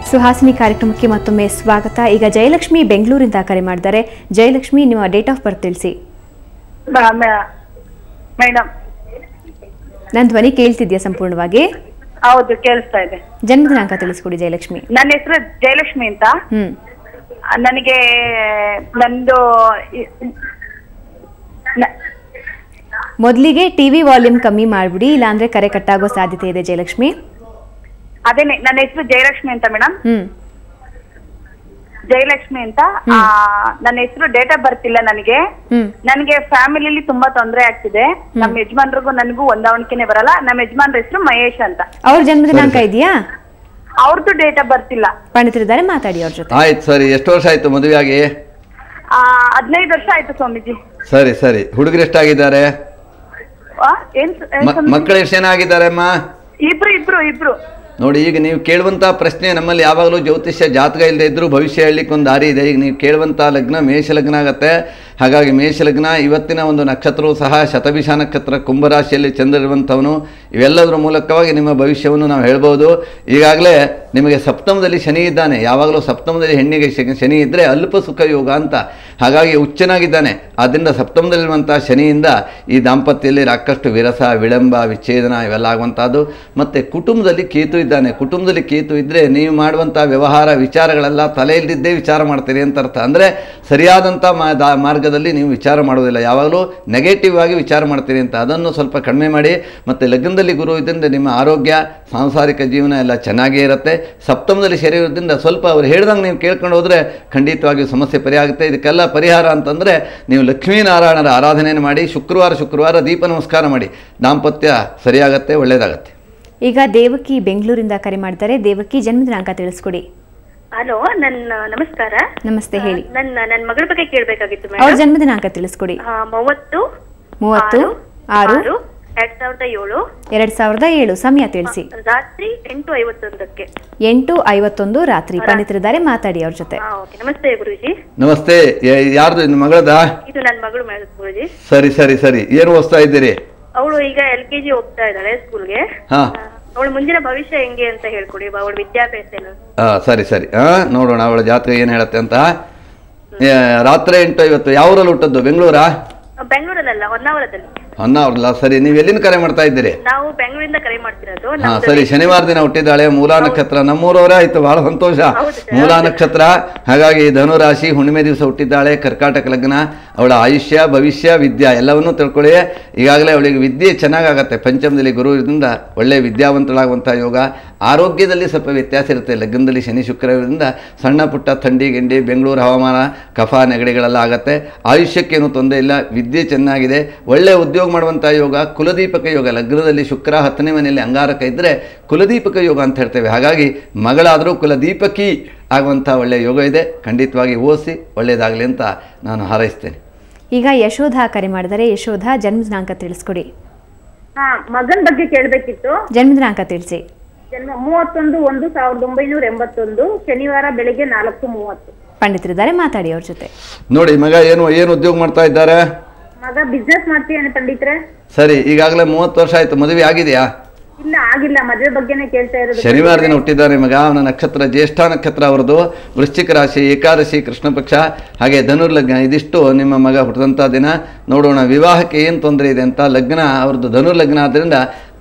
ಸುಹಾಸಿನಿ ಕಾರ್ಯಕ್ರಮಕ್ಕೆ ಮತ್ತೊಮ್ಮೆ ಸ್ವಾಗತ. ಈಗ ಜಯಲಕ್ಷ್ಮಿ ಬೆಂಗಳೂರಿಂದ ಕರೆ ಮಾಡಿದ್ದಾರೆ. ಜಯಲಕ್ಷ್ಮಿ, ನಿಮ್ಮ ಡೇಟ್ ಆಫ್ ಬರ್ತ್ ತಿಳಿಸಿ. ಮೇಡಮ್, ನನ್ನ ಧ್ವನಿ ಕೇಳ್ತಿದ್ಯಾ ಸಂಪೂರ್ಣವಾಗಿ? ಹೌದು, ಕೇಳಿಸ್ತಾ ಇದೆ. ಜನ್ಮ ದಿನಾಂಕ ತಿಳಿಸ್ಕೊಡಿ ಜಯಲಕ್ಷ್ಮಿ. ನನ್ನ ಹೆಸರು ಜಯಲಕ್ಷ್ಮಿ ಅಂತ. ನನಗೆ ನಂದು ಮೊದಲಿಗೆ ಟಿವಿ ವಾಲ್ಯೂಮ್ ಕಮ್ಮಿ ಮಾಡ್ಬಿಡಿ, ಇಲ್ಲಾಂದ್ರೆ ಕರೆ ಕಟ್ಟಾಗೋ ಸಾಧ್ಯತೆ ಇದೆ ಜಯಲಕ್ಷ್ಮಿ. ಅದೇನೆ, ನನ್ನ ಹೆಸರು ಜಯಲಕ್ಷ್ಮಿ ಅಂತ ಮೇಡಮ್. ಜಯಲಕ್ಷ್ಮಿ ಅಂತ. ನನ್ನ ಹೆಸರು ಡೇಟ್ ಆಫ್ ಬರ್ತ್ ಇಲ್ಲ ನನಗೆ. ನನಗೆ ಫ್ಯಾಮಿಲಿಲಿ ತುಂಬಾ ತೊಂದರೆ ಆಗ್ತಿದೆ. ನಮ್ಮ ಯಜಮಾನ್ರಿಗೂ ನನಗೂ ಹೊಂದಾಣಿಕೆನೆ ಬರಲ್ಲ. ನಮ್ಮ ಯಜಮಾನ್ರ ಹೆಸರು ಮಹೇಶ್ ಅಂತ. ಅವ್ರ ಜನ್ಮ ದಿನಾಂಕ ಇದೆಯಾ? ಅವ್ರದ್ದು ಡೇಟ್ ಆಫ್ ಬರ್ತ್ ಇಲ್ಲ. ಪಂಡಿತರಿದ್ದಾರೆ, ಮಾತಾಡಿ ಅವ್ರ ಜೊತೆ. ಆಯ್ತು, ಸರಿ. ಎಷ್ಟು ವರ್ಷ ಆಯ್ತು ಮದುವೆ ಆಗಿ? 15 ವರ್ಷ ಆಯ್ತು ಸ್ವಾಮೀಜಿ. ಸರಿ ಸರಿ. ಹುಡುಗರು ಎಷ್ಟಾಗಿದ್ದಾರೆ? ಮಕ್ಕಳು ಎಷ್ಟು ಜನ ಆಗಿದ್ದಾರೆ ಅಮ್ಮ? ಇಬ್ರು. ನೋಡಿ, ಈಗ ನೀವು ಕೇಳುವಂಥ ಪ್ರಶ್ನೆ ನಮ್ಮಲ್ಲಿ ಯಾವಾಗಲೂ ಜ್ಯೋತಿಷ್ಯ ಜಾತಕ ಇಲ್ಲದೆ ಇದ್ದರೂ ಭವಿಷ್ಯ ಹೇಳಲಿಕ್ಕೆ ಒಂದು ದಾರಿ ಇದೆ. ಈಗ ನೀವು ಕೇಳುವಂಥ ಲಗ್ನ ಮೇಷ ಲಗ್ನ ಆಗುತ್ತೆ. ಹಾಗಾಗಿ ಮೇಷ ಲಗ್ನ, ಇವತ್ತಿನ ಒಂದು ನಕ್ಷತ್ರವೂ ಸಹ ಶತಭಿಷ ನಕ್ಷತ್ರ, ಕುಂಭರಾಶಿಯಲ್ಲಿ ಚಂದ್ರ ಇರುವಂಥವನು. ಇವೆಲ್ಲದರ ಮೂಲಕವಾಗಿ ನಿಮ್ಮ ಭವಿಷ್ಯವನ್ನು ನಾವು ಹೇಳ್ಬೋದು. ಈಗಾಗಲೇ ನಿಮಗೆ ಸಪ್ತಮದಲ್ಲಿ ಶನಿ ಇದ್ದಾನೆ. ಯಾವಾಗಲೂ ಸಪ್ತಮದಲ್ಲಿ ಹೆಣ್ಣಿಗೆ ಶನಿ ಇದ್ದರೆ ಅಲ್ಪ ಸುಖ ಯೋಗ ಅಂತ. ಹಾಗಾಗಿ ಉಚ್ಚನಾಗಿದ್ದಾನೆ. ಆದ್ದರಿಂದ ಸಪ್ತಮದಲ್ಲಿರುವಂಥ ಶನಿಯಿಂದ ಈ ದಾಂಪತ್ಯದಲ್ಲಿ ಸಾಕಷ್ಟು ವಿರಸ, ವಿಳಂಬ, ವಿಚ್ಛೇದನ ಇವೆಲ್ಲ ಆಗುವಂಥದ್ದು. ಮತ್ತು ಕುಟುಂಬದಲ್ಲಿ ಕೇತು ಇದ್ದಾನೆ. ಕುಟುಂಬದಲ್ಲಿ ಕೇತು ಇದ್ದರೆ ನೀವು ಮಾಡುವಂಥ ವ್ಯವಹಾರ ವಿಚಾರಗಳೆಲ್ಲ ತಲೆ ಇಲ್ಲದಿದ್ದೇ ವಿಚಾರ ಮಾಡ್ತೀರಿ ಅಂತ ಅರ್ಥ. ಅಂದರೆ ಸರಿಯಾದಂಥ ಮಾರ್ಗದಲ್ಲಿ ನೀವು ವಿಚಾರ ಮಾಡೋದಿಲ್ಲ, ಯಾವಾಗಲೂ ನೆಗೆಟಿವ್ ಆಗಿ ವಿಚಾರ ಮಾಡ್ತೀರಿ ಅಂತ. ಅದನ್ನು ಸ್ವಲ್ಪ ಕಡಿಮೆ ಮಾಡಿ. ಮತ್ತು ಲಗ್ನದಲ್ಲಿ ಗುರು ಇದ್ರಿಂದ ನಿಮ್ಮ ಆರೋಗ್ಯ, ಸಾಂಸಾರಿಕ ಜೀವನ ಎಲ್ಲ ಚೆನ್ನಾಗೇ ಇರುತ್ತೆ. ಸಪ್ತಮದಲ್ಲಿ ಶನಿ ಇರೋದ್ರಿಂದ ಸ್ವಲ್ಪ ಅವ್ರು ಹೇಳ್ದಂಗೆ ನೀವು ಕೇಳ್ಕೊಂಡು ಹೋದರೆ ಖಂಡಿತವಾಗಿಯೂ ಸಮಸ್ಯೆ ಪರಿಹಾರ ಆಗುತ್ತೆ. ಇದಕ್ಕೆಲ್ಲ ಪರಿಹಾರ ಅಂತಂದರೆ ನೀವು ಲಕ್ಷ್ಮೀನಾರಾಯಣರ ಆರಾಧನೆಯನ್ನು ಮಾಡಿ, ಶುಕ್ರವಾರ ದೀಪ ನಮಸ್ಕಾರ ಮಾಡಿ, ದಾಂಪತ್ಯ ಸರಿಯಾಗತ್ತೆ, ಒಳ್ಳೆಯದಾಗತ್ತೆ. ಈಗ ದೇವಕಿ ಬೆಂಗಳೂರಿಂದ ಕರೆ ಮಾಡ್ತಾರೆ. ದೇವಕಿ, ಜನ್ಮ ದಿನಾಂಕ ತಿಳಿಸ್ಕೊಡಿ. ಹಲೋ, ನಮಸ್ಕಾರ. ನಮಸ್ತೆ, ಹೇಳಿ. ನನ್ನ ಮಗಳ ಬಗ್ಗೆ ಕೇಳಬೇಕಾಗಿತ್ತು ಅವ್ರ ಜನ್ಮ ದಿನಾಂಕ ತಿಳಿಸ್ಕೊಡಿ. 30/6/2007. 2007. ಸಮಯ ತಿಳಿಸಿ. ರಾತ್ರಿ 8:51ಕ್ಕೆ. 8:51 ರಾತ್ರಿ. ಪಂಡಿತರಿದ್ದಾರೆ, ಮಾತಾಡಿ ಅವ್ರ ಜೊತೆ. ನಮಸ್ತೆ ಗುರುಜಿ. ನಮಸ್ತೆ. ಯಾರ್ದು ನಿಮ್ಮ ಮಗಳದ? ಇದು ನನ್ನ ಮಗಳು ಗುರುಜಿ. ಸರಿ ಸರಿ ಸರಿ. ಏನು ಓದ್ತಾ ಇದ್ದೀರಿ? ಅವಳು ಈಗ LKG ಹೋಗ್ತಾ ಇದ್ದಾಳೆ ಸ್ಕೂಲ್ಗೆ. ಅವಳ ಮುಂದಿನ ಭವಿಷ್ಯ ಹೆಂಗೆ ಅಂತ ಹೇಳ್ಕೊಡಿ, ಅವಳ ವಿದ್ಯಾಭ್ಯಾಸ ಏನು. ಸರಿ ಸರಿ. ನೋಡೋಣ ಅವಳ ಜಾತಕ ಏನು ಹೇಳುತ್ತೆ ಅಂತ. ರಾತ್ರಿ 8:50. ಯಾವ ಊರಲ್ಲಿ ಹುಟ್ಟದ್ದು? ಬೆಂಗಳೂರಾ? ಬೆಂಗಳೂರಲ್ಲ, ಹೊನ್ನಾವರದಲ್ಲಿ. ಹೊನ್ನಾವರಲ್ಲ. ಸರಿ. ನೀವು ಎಲ್ಲಿಂದ ಕರೆ ಮಾಡ್ತಾ ಇದ್ದೀರಿ? ನಾವು ಬೆಂಗಳೂರಿಂದ ಕರೆ ಮಾಡ್ತಿರೋದು. ಸರಿ. ಶನಿವಾರ ದಿನ ಹುಟ್ಟಿದ್ದಾಳೆ. ಮೂಲಾ ನಕ್ಷತ್ರ. ನಮ್ಮೂರವರೇ ಆಯ್ತು, ಬಹಳ ಸಂತೋಷ. ಮೂಲಾ ನಕ್ಷತ್ರ. ಹಾಗಾಗಿ ಧನುರಾಶಿ, ಹುಣ್ಣಿಮೆ ದಿವಸ ಹುಟ್ಟಿದ್ದಾಳೆ. ಕರ್ಕಾಟಕ ಲಗ್ನ. ಅವಳ ಆಯುಷ್ಯ, ಭವಿಷ್ಯ, ವಿದ್ಯಾ ಎಲ್ಲವನ್ನೂ ತಿಳ್ಕೊಳ್ಳಿ. ಈಗಾಗಲೇ ಅವಳಿಗೆ ವಿದ್ಯೆ ಚೆನ್ನಾಗಾಗತ್ತೆ. ಪಂಚಮದಲ್ಲಿ ಗುರು ಇರೋದ್ರಿಂದ ಒಳ್ಳೆ ವಿದ್ಯಾವಂತಳಾಗುವಂಥ ಯೋಗ. ಆರೋಗ್ಯದಲ್ಲಿ ಸ್ವಲ್ಪ ವ್ಯತ್ಯಾಸ ಇರುತ್ತೆ. ಲಗ್ನದಲ್ಲಿ ಶನಿ ಶುಕ್ರ ಇರೋದ್ರಿಂದ ಸಣ್ಣ ಪುಟ್ಟ ಥಂಡಿ ಗಿಂಡಿ, ಬೆಂಗಳೂರು ಹವಾಮಾನ, ಕಫ ನೆಗಡಿಗಳೆಲ್ಲ ಆಗುತ್ತೆ. ಆಯುಷ್ಯಕ್ಕೇನು ತೊಂದರೆ ಇಲ್ಲ. ವಿದ್ಯೆ ಚೆನ್ನಾಗಿದೆ. ಒಳ್ಳೆ ಉದ್ಯೋಗ ಮಾಡುವಂಥ ಯೋಗ. ಕುಲದೀಪಕ ಯೋಗ. ಲಗ್ನದಲ್ಲಿ ಶುಕ್ರ 10ನೇ ಮನೆಯಲ್ಲಿ ಅಂಗಾರಕ ಇದ್ದರೆ ಕುಲದೀಪಕ ಯೋಗ ಅಂತ ಹೇಳ್ತೇವೆ. ಹಾಗಾಗಿ ಮಗಳಾದರೂ ಕುಲದೀಪಕಿ ಆಗುವಂಥ ಒಳ್ಳೆಯ ಯೋಗ ಇದೆ. ಖಂಡಿತವಾಗಿ ಓದಿಸಿ ಒಳ್ಳೆಯದಾಗಲಿ ಅಂತ ನಾನು ಹಾರೈಸ್ತೇನೆ. ಈಗ ಯಶೋಧ ಕರೆ ಮಾಡಿದರೆ. ಯಶೋಧ, ಜನ್ಮ ದಿನಾಂಕ ತಿಳಿಸ್ಕೊಡಿ. ಮಗನ ಬಗ್ಗೆ ಕೇಳಬೇಕಿತ್ತು. ಜನ್ಮ ದಿನಾಂಕ ತಿಳಿಸಿ. ಜನ್ಮ 31/1/1981. ಶನಿವಾರ ಬೆಳಿಗ್ಗೆ 4:30. ಪಂಡಿತರಿದ್ದಾರೆ, ಮಾತಾಡಿ ಅವ್ರ ಜೊತೆ. ನೋಡಿ, ಮಗ ಏನು ಉದ್ಯೋಗ ಮಾಡ್ತಾ ಇದ್ದಾರೆ? ಮಗ ಬಿಸ್ನೆಸ್ ಮಾಡ್ತೀಯಾನೆ ಪಂಡಿತ್ರೆ. ಸರಿ. ಈಗಾಗಲೇ 30 ವರ್ಷ ಆಯ್ತು. ಮದುವೆ ಆಗಿದೆಯಾ? ಇಲ್ಲ, ಆಗಿಲ್ಲ. ಮದುವೆ ಬಗ್ಗೆನೇ ಕೇಳ್ತಾ ಇರೋದು. ಶನಿವಾರ ದಿನ ಹುಟ್ಟಿದ್ದಾರೆ ಮಗ. ಅವನ ನಕ್ಷತ್ರ ಜ್ಯೇಷ್ಠ ನಕ್ಷತ್ರ. ಅವರದು ವೃಶ್ಚಿಕ ರಾಶಿ, ಏಕಾದಶಿ, ಕೃಷ್ಣ ಪಕ್ಷ, ಹಾಗೆ ಧನುರ್ಲಗ್ನ. ಇದಿಷ್ಟು ನಿಮ್ಮ ಮಗ ಹುಟ್ಟಿದಂಥ ದಿನ. ನೋಡೋಣ ವಿವಾಹಕ್ಕೆ ಏನು ತೊಂದರೆ ಇದೆ ಅಂತ. ಲಗ್ನ ಅವ್ರದ್ದು ಧನುರ್ಲಗ್ನ ಆದ್ದರಿಂದ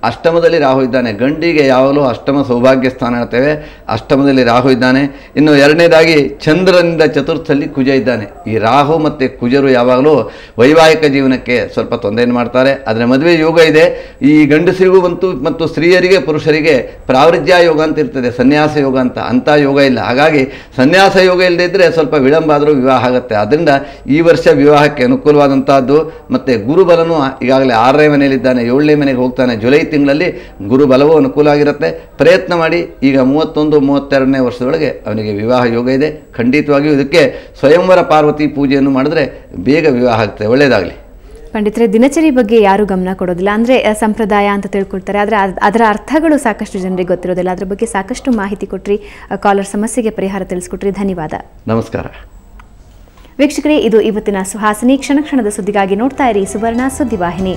ಅಷ್ಟಮದಲ್ಲಿ ರಾಹು ಇದ್ದಾನೆ. ಗಂಡಿಗೆ ಯಾವಾಗಲೂ ಅಷ್ಟಮ ಸೌಭಾಗ್ಯ ಸ್ಥಾನ ಹೇಳ್ತೇವೆ. ಅಷ್ಟಮದಲ್ಲಿ ರಾಹು ಇದ್ದಾನೆ. ಇನ್ನು ಎರಡನೇದಾಗಿ ಚಂದ್ರನಿಂದ ಚತುರ್ಥಲ್ಲಿ ಕುಜ ಇದ್ದಾನೆ. ಈ ರಾಹು ಮತ್ತು ಕುಜರು ಯಾವಾಗಲೂ ವೈವಾಹಿಕ ಜೀವನಕ್ಕೆ ಸ್ವಲ್ಪ ತೊಂದರೆಯನ್ನು ಮಾಡ್ತಾರೆ. ಆದರೆ ಮದುವೆ ಯೋಗ ಇದೆ. ಈ ಗಂಡಸರಿಗೂ ಮತ್ತು ಸ್ತ್ರೀಯರಿಗೆ, ಪುರುಷರಿಗೆ ಪ್ರಾವೃಜ್ಯ ಯೋಗ ಅಂತ ಇರ್ತದೆ, ಸನ್ಯಾಸ ಯೋಗ ಅಂತ. ಅಂಥ ಯೋಗ ಇಲ್ಲ. ಹಾಗಾಗಿ ಸನ್ಯಾಸ ಯೋಗ ಇಲ್ಲದೇ ಇದ್ದರೆ ಸ್ವಲ್ಪ ವಿಳಂಬ ಆದರೂ ವಿವಾಹ ಆಗುತ್ತೆ. ಆದ್ದರಿಂದ ಈ ವರ್ಷ ವಿವಾಹಕ್ಕೆ ಅನುಕೂಲವಾದಂಥದ್ದು. ಮತ್ತು ಗುರುಬಲನು ಈಗಾಗಲೇ 6ನೇ ಮನೆಯಲ್ಲಿದ್ದಾನೆ, 7ನೇ ಮನೆಗೆ ಹೋಗ್ತಾನೆ. ಜುಲೈ ತಿಂಗಳಲ್ಲಿ ಗುರುಬಲವೂ ಅನುಕೂಲ ಆಗಿರುತ್ತೆ. ಪ್ರಯತ್ನ ಮಾಡಿ. ಈಗ 31-32ನೇ ವರ್ಷದೊಳಗೆ ಅವನಿಗೆ ವಿವಾಹ ಯೋಗ ಇದೆ. ಖಂಡಿತವಾಗಿಯೂ ಇದಕ್ಕೆ ಸ್ವಯಂವರ ಪಾರ್ವತಿ ಪೂಜೆಯನ್ನು ಮಾಡಿದ್ರೆ ಬೇಗ ವಿವಾಹ ಆಗುತ್ತೆ. ಒಳ್ಳೆಯದಾಗಲಿ. ಪಂಡಿತರೆ, ದಿನಚರಿ ಬಗ್ಗೆ ಯಾರು ಗಮನ ಕೊಡೋದಿಲ್ಲ. ಅಂದರೆ ಸಂಪ್ರದಾಯ ಅಂತ ತಿಳ್ಕೊಳ್ತಾರೆ, ಆದರೆ ಅದರ ಅರ್ಥಗಳು ಸಾಕಷ್ಟು ಜನರಿಗೆ ಗೊತ್ತಿರೋದಿಲ್ಲ. ಅದ್ರ ಬಗ್ಗೆ ಸಾಕಷ್ಟು ಮಾಹಿತಿ ಕೊಟ್ರಿ. ಕಾಲರ್ ಸಮಸ್ಯೆಗೆ ಪರಿಹಾರ ತಿಳಿಸ್ಕೊಟ್ರಿ. ಧನ್ಯವಾದ. ನಮಸ್ಕಾರ. ವೀಕ್ಷಕರೇ, ಇದು ಇವತ್ತಿನ ಸುಹಾಸಿನಿ. ಕ್ಷಣ ಕ್ಷಣದ ಸುದ್ದಿಗಾಗಿ ನೋಡ್ತಾ ಇರಿ ಸುವರ್ಣ ಸುದ್ದಿವಾಹಿನಿ.